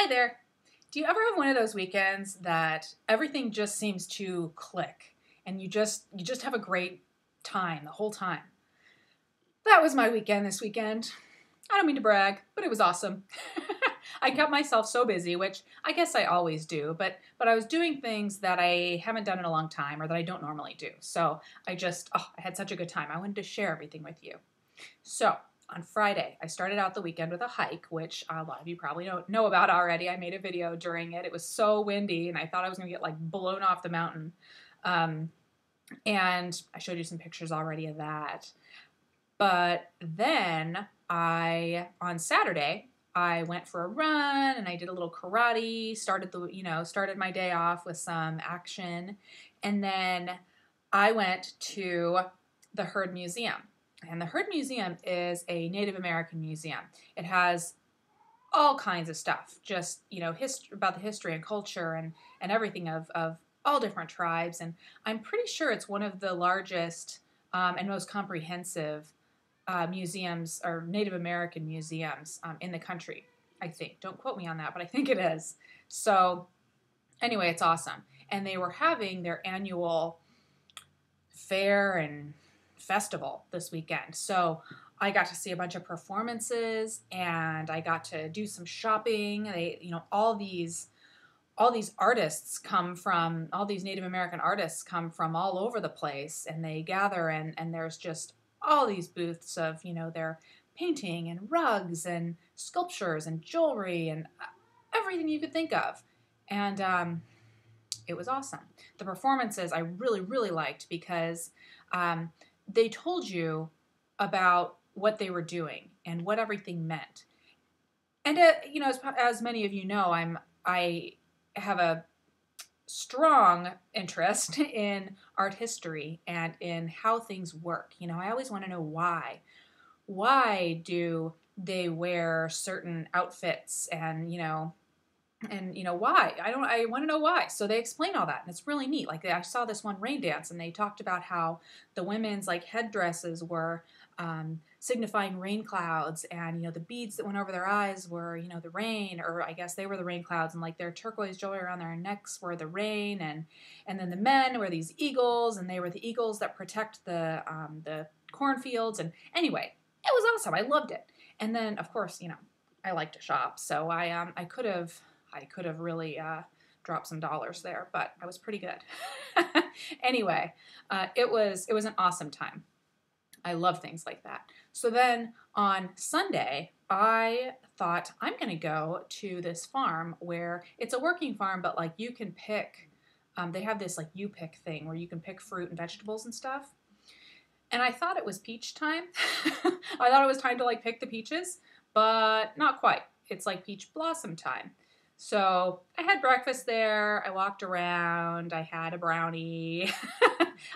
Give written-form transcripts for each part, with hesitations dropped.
Hi there. Do you ever have one of those weekends that everything just seems to click and you just have a great time the whole time? That was my weekend this weekend. I don't mean to brag, but it was awesome. I kept myself so busy, which I guess I always do, but I was doing things that I haven't done in a long time or that I don't normally do. So I had such a good time. I wanted to share everything with you. So on Friday, I started out the weekend with a hike, which a lot of you probably know about already. I made a video during it. It was so windy, and I thought I was going to get like blown off the mountain. Um, and I showed you some pictures already of that. But then on Saturday, I went for a run and I did a little karate, started my day off with some action. And then I went to the Heard Museum. And the Heard Museum is a Native American museum. It has all kinds of stuff, just, about the history and culture and everything of all different tribes. And I'm pretty sure it's one of the largest and most comprehensive museums or Native American museums in the country, I think. Don't quote me on that, but I think it is. So anyway, it's awesome. And they were having their annual fair and festival this weekend. So I got to see a bunch of performances and I got to do some shopping. All these artists come from, all these Native American artists come from all over the place, and they gather, and there's just all these booths of, their painting and rugs and sculptures and jewelry and everything you could think of. And it was awesome. The performances I really, really liked because they told you about what they were doing and what everything meant. And as many of you know, I have a strong interest in art history and in how things work. I always want to know why. Why do they wear certain outfits and why? I want to know why. So they explain all that, and it's really neat. Like I saw this one rain dance, and they talked about how the women's headdresses were signifying rain clouds, and the beads that went over their eyes were the rain, or I guess they were the rain clouds, and their turquoise jewelry around their necks were the rain, and then the men were these eagles, and they were the eagles that protect the cornfields. And anyway, it was awesome. I loved it. And then of course I like to shop, so I could have really dropped some dollars there, but I was pretty good. Anyway, it was an awesome time. I love things like that. So then on Sunday, I thought I'm going to go to this farm where it's a working farm, but you can pick, they have this you pick thing where you can pick fruit and vegetables and stuff. And I thought it was peach time. I thought it was time to pick the peaches, but not quite. It's peach blossom time. So I had breakfast there. I walked around. I had a brownie.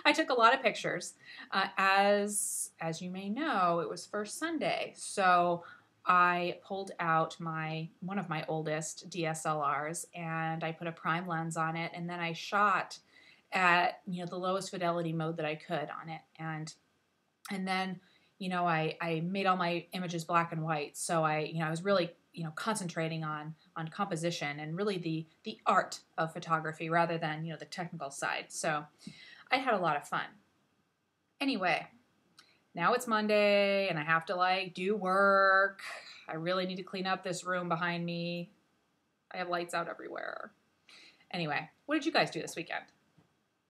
I took a lot of pictures. As you may know, it was first Sunday, so I pulled out one of my oldest DSLRs, and I put a prime lens on it, and then I shot at the lowest fidelity mode that I could on it, and then I made all my images black and white. So I was really concentrating on composition and really the art of photography rather than the technical side. So I had a lot of fun. Anyway, now it's Monday and I have to do work. I really need to clean up this room behind me. I have lights out everywhere. Anyway, what did you guys do this weekend?